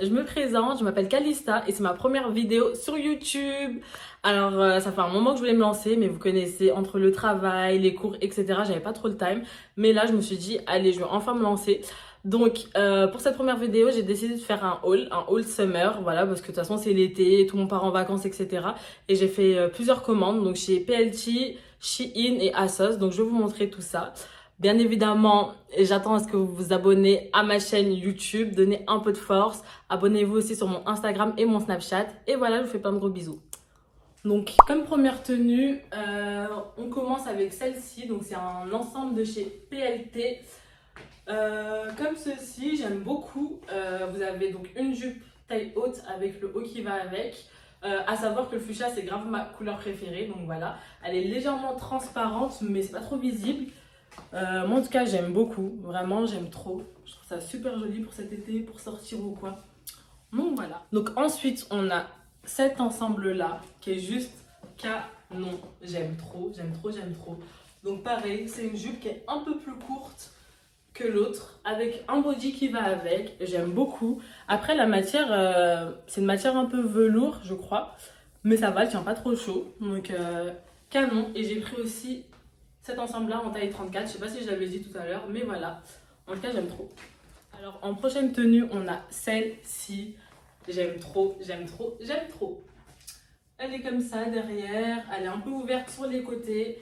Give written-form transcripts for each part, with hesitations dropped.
je me présente, je m'appelle Calista et c'est ma première vidéo sur YouTube. Alors ça fait un moment que je voulais me lancer, mais vous connaissez, entre le travail, les cours, etc. J'avais pas trop le time. Mais là je me suis dit, allez, je vais enfin me lancer. Donc pour cette première vidéo, j'ai décidé de faire un haul summer, voilà, parce que de toute façon c'est l'été, tout le monde part en vacances, etc. Et j'ai fait plusieurs commandes, donc chez PLT, Shein et ASOS, donc je vais vous montrer tout ça. Bien évidemment, j'attends à ce que vous vous abonnez à ma chaîne YouTube, donnez un peu de force. Abonnez-vous aussi sur mon Instagram et mon Snapchat. Et voilà, je vous fais plein de gros bisous. Donc, comme première tenue, on commence avec celle-ci. Donc, c'est un ensemble de chez PLT. Comme ceci, j'aime beaucoup. Vous avez donc une jupe taille haute avec le haut qui va avec. À savoir que le fuchsia, c'est grave ma couleur préférée. Donc voilà, elle est légèrement transparente, mais c'est pas trop visible. Moi en tout cas j'aime beaucoup, vraiment j'aime trop. Je trouve ça super joli pour cet été, pour sortir ou quoi. Donc voilà. Donc ensuite on a cet ensemble là qui est juste canon. J'aime trop, j'aime trop, j'aime trop. Donc pareil, c'est une jupe qui est un peu plus courte que l'autre, avec un body qui va avec. J'aime beaucoup. Après la matière, c'est une matière un peu velours je crois. Mais ça va, elle tient pas trop chaud. Donc canon. Et j'ai pris aussi cet ensemble-là en taille 34, je sais pas si je l'avais dit tout à l'heure, mais voilà. En tout cas, j'aime trop. Alors, en prochaine tenue, on a celle-ci. J'aime trop, j'aime trop, j'aime trop. Elle est comme ça derrière, elle est un peu ouverte sur les côtés.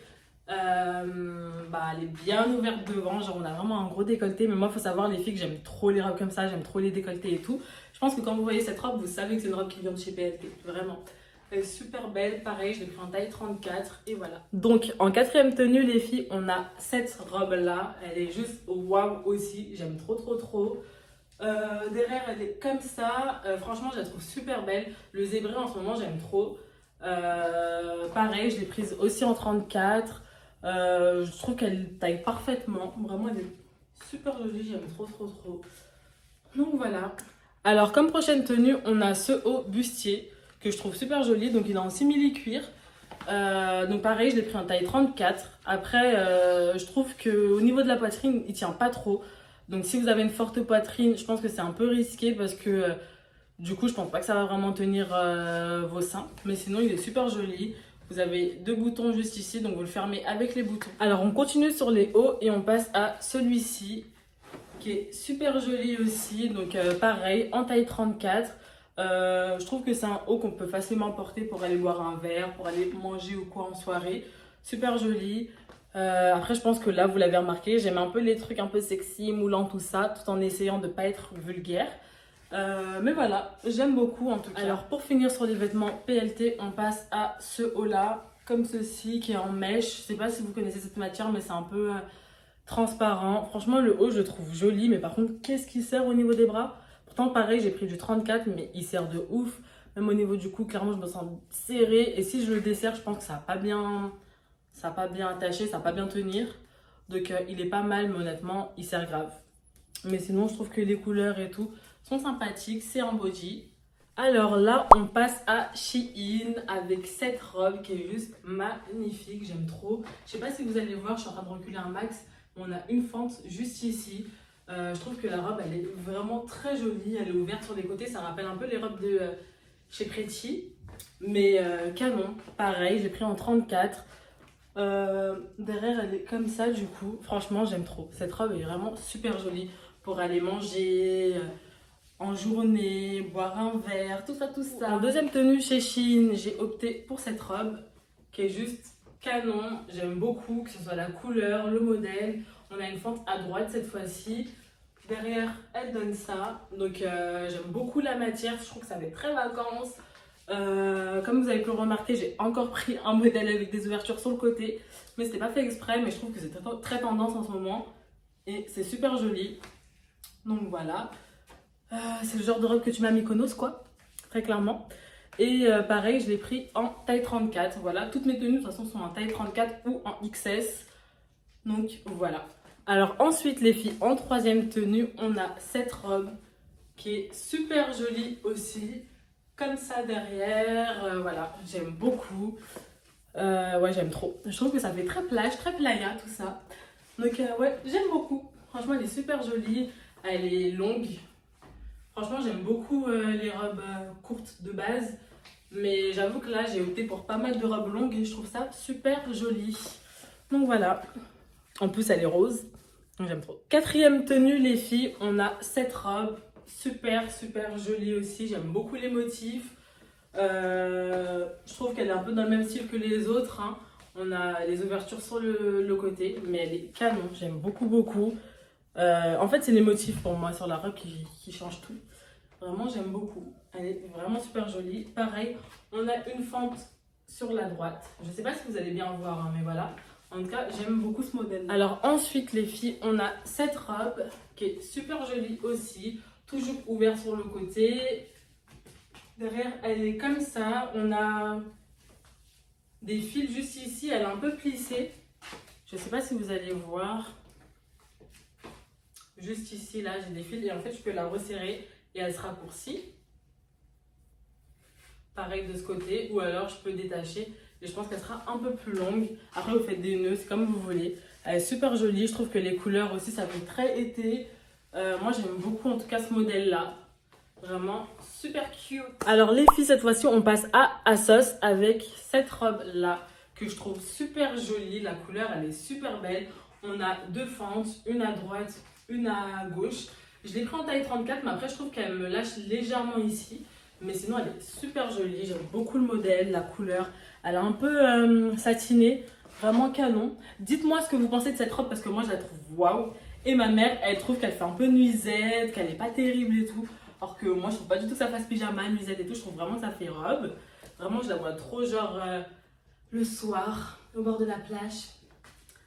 Elle est bien ouverte devant, genre on a vraiment un gros décolleté. Mais moi, il faut savoir, les filles, que j'aime trop les robes comme ça, j'aime trop les décolletés et tout. Je pense que quand vous voyez cette robe, vous savez que c'est une robe qui vient de chez PLT, vraiment. Elle est super belle, pareil, je l'ai pris en taille 34 et voilà. Donc en quatrième tenue les filles, on a cette robe là, elle est juste waouh aussi, j'aime trop trop trop. Derrière elle est comme ça, franchement je la trouve super belle. Le zébré en ce moment j'aime trop. Pareil, je l'ai prise aussi en 34. Je trouve qu'elle taille parfaitement, vraiment elle est super jolie, j'aime trop trop trop. Donc voilà. Alors comme prochaine tenue, on a ce haut bustier que je trouve super joli. Donc il est en simili-cuir. Donc pareil, je l'ai pris en taille 34. Après, je trouve qu'au niveau de la poitrine, il tient pas trop. Donc si vous avez une forte poitrine, je pense que c'est un peu risqué parce que du coup, je pense pas que ça va vraiment tenir vos seins. Mais sinon, il est super joli. Vous avez deux boutons juste ici, donc vous le fermez avec les boutons. Alors on continue sur les hauts et on passe à celui-ci qui est super joli aussi. Donc pareil, en taille 34. Je trouve que c'est un haut qu'on peut facilement porter pour aller boire un verre, pour aller manger ou quoi en soirée. Super joli. Après, je pense que là, vous l'avez remarqué, j'aime un peu les trucs un peu sexy, moulants, tout ça, tout en essayant de ne pas être vulgaire. Mais voilà, j'aime beaucoup en tout cas. Alors, pour finir sur les vêtements PLT, on passe à ce haut-là, comme ceci, qui est en mèche. Je sais pas si vous connaissez cette matière, mais c'est un peu transparent. Franchement, le haut, je le trouve joli, mais par contre, qu'est-ce qui sert au niveau des bras? Pourtant, pareil, j'ai pris du 34, mais il sert de ouf. Même au niveau du cou, clairement, je me sens serrée. Et si je le desserre, je pense que ça va pas bien attacher, ça va pas bien tenir. Donc, il est pas mal, mais honnêtement, il sert grave. Mais sinon, je trouve que les couleurs et tout sont sympathiques. C'est en body. Alors là, on passe à Shein avec cette robe qui est juste magnifique. J'aime trop. Je sais pas si vous allez voir, je suis en train de reculer un max. On a une fente juste ici. Je trouve que la robe, elle est vraiment très jolie. Elle est ouverte sur les côtés. Ça rappelle un peu les robes de chez Pretty. Mais canon. Pareil, j'ai pris en 34. Derrière, elle est comme ça du coup. Franchement, j'aime trop. Cette robe est vraiment super jolie pour aller manger en journée, boire un verre, tout ça, tout ça. En deuxième tenue chez Shein, j'ai opté pour cette robe qui est juste canon. J'aime beaucoup, que ce soit la couleur, le modèle. On a une fente à droite cette fois-ci. Derrière, elle donne ça. Donc, j'aime beaucoup la matière. Je trouve que ça fait très vacances. Comme vous avez pu le remarquer, j'ai encore pris un modèle avec des ouvertures sur le côté. Mais c'était pas fait exprès, mais je trouve que c'est très tendance en ce moment. Et c'est super joli. Donc voilà. C'est le genre de robe que tu m'as Mykonos, quoi. Très clairement. Et pareil, je l'ai pris en taille 34. Voilà, toutes mes tenues de toute façon sont en taille 34 ou en XS. Donc voilà. Alors ensuite les filles, en troisième tenue, on a cette robe qui est super jolie aussi. Comme ça derrière, voilà, j'aime beaucoup. Ouais, j'aime trop. Je trouve que ça fait très plage, très playa tout ça. Donc ouais, j'aime beaucoup. Franchement, elle est super jolie. Elle est longue. Franchement, j'aime beaucoup les robes courtes de base. Mais j'avoue que là, j'ai opté pour pas mal de robes longues et je trouve ça super joli. Donc voilà. En plus, elle est rose. Donc j'aime trop. Quatrième tenue, les filles. On a cette robe. Super, super jolie aussi. J'aime beaucoup les motifs. Je trouve qu'elle est un peu dans le même style que les autres. Hein. On a les ouvertures sur le côté. Mais elle est canon. J'aime beaucoup, beaucoup. En fait, c'est les motifs pour moi sur la robe qui changent tout. Vraiment, j'aime beaucoup. Elle est vraiment super jolie. Pareil, on a une fente sur la droite. Je ne sais pas si vous allez bien voir, hein, mais voilà. En tout cas, j'aime beaucoup ce modèle. Alors ensuite, les filles, on a cette robe qui est super jolie aussi. Toujours ouverte sur le côté. Derrière, elle est comme ça. On a des fils juste ici. Elle est un peu plissée. Je ne sais pas si vous allez voir. Juste ici, là, j'ai des fils. Et en fait, je peux la resserrer. Et elle se raccourcit. Pareil de ce côté, ou alors je peux détacher et je pense qu'elle sera un peu plus longue. Après vous faites des nœuds, c'est comme vous voulez. Elle est super jolie, je trouve que les couleurs aussi ça fait très été. Moi j'aime beaucoup en tout cas ce modèle là. Vraiment super cute. Alors les filles, cette fois-ci on passe à Assos avec cette robe là que je trouve super jolie. La couleur elle est super belle. On a deux fentes, une à droite, une à gauche. Je l'ai pris en taille 34, mais après je trouve qu'elle me lâche légèrement ici. Mais sinon elle est super jolie, j'aime beaucoup le modèle, la couleur. Elle est un peu satinée, vraiment canon. Dites-moi ce que vous pensez de cette robe parce que moi je la trouve waouh. Et ma mère, elle trouve qu'elle fait un peu nuisette, qu'elle est pas terrible et tout. Alors que moi je trouve pas du tout que ça fasse pyjama, nuisette et tout. Je trouve vraiment que ça fait robe. Vraiment je la vois trop genre le soir, au bord de la plage.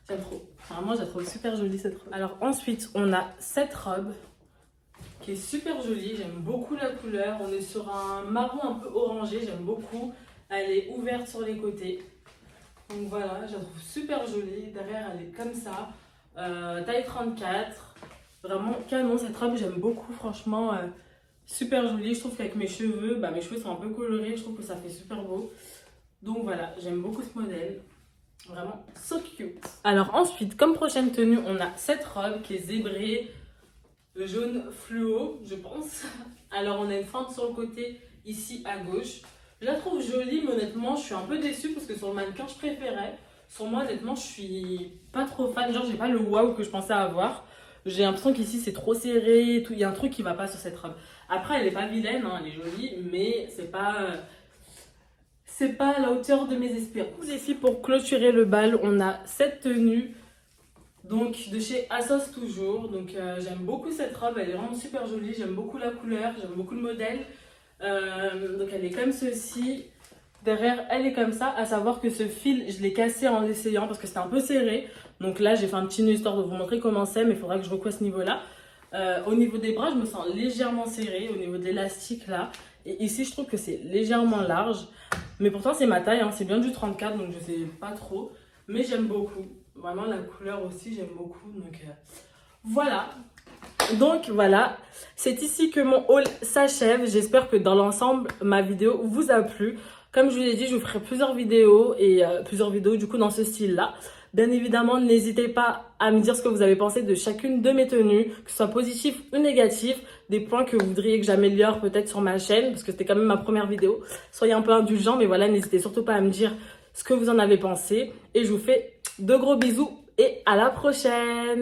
J'aime trop. Vraiment je la trouve super jolie cette robe. Alors ensuite on a cette robe qui est super jolie, j'aime beaucoup la couleur. On est sur un marron un peu orangé, j'aime beaucoup. Elle est ouverte sur les côtés. Donc voilà, je la trouve super jolie. Derrière, elle est comme ça. Taille 34. Vraiment canon cette robe, j'aime beaucoup, franchement. Super jolie. Je trouve qu'avec mes cheveux, mes cheveux sont un peu colorés. Je trouve que ça fait super beau. Donc voilà, j'aime beaucoup ce modèle. Vraiment, so cute. Alors ensuite, comme prochaine tenue, on a cette robe qui est zébrée. Le jaune fluo, je pense. Alors, on a une fente sur le côté, ici à gauche. Je la trouve jolie, mais honnêtement, je suis un peu déçue parce que sur le mannequin, je préférais. Sur moi, honnêtement, je suis pas trop fan. Genre, j'ai pas le waouh que je pensais avoir. J'ai l'impression qu'ici, c'est trop serré et tout. Il y a un truc qui va pas sur cette robe. Après, elle est pas vilaine, hein, elle est jolie, mais c'est pas à la hauteur de mes espérances. Les filles, pour clôturer le bal, on a cette tenue. Donc de chez Assos toujours, donc j'aime beaucoup cette robe, elle est vraiment super jolie, j'aime beaucoup la couleur, j'aime beaucoup le modèle. Donc elle est comme ceci, derrière elle est comme ça, à savoir que ce fil je l'ai cassé en l'essayant parce que c'était un peu serré. Donc là j'ai fait un petit nœud histoire de vous montrer comment c'est, mais il faudra que je recoue à ce niveau là. Au niveau des bras je me sens légèrement serrée, au niveau de l'élastique là. Et ici je trouve que c'est légèrement large, mais pourtant c'est ma taille, hein, c'est bien du 34 donc je sais pas trop, mais j'aime beaucoup. Vraiment la couleur aussi j'aime beaucoup, donc voilà. Donc voilà, c'est ici que mon haul s'achève. J'espère que dans l'ensemble ma vidéo vous a plu. Comme je vous l'ai dit, je vous ferai plusieurs vidéos et plusieurs vidéos du coup dans ce style là. Bien évidemment, n'hésitez pas à me dire ce que vous avez pensé de chacune de mes tenues, que ce soit positif ou négatif, des points que vous voudriez que j'améliore peut-être sur ma chaîne, parce que c'était quand même ma première vidéo. Soyez un peu indulgents, mais voilà, n'hésitez surtout pas à me dire ce que vous en avez pensé. Et je vous fais de gros bisous et à la prochaine!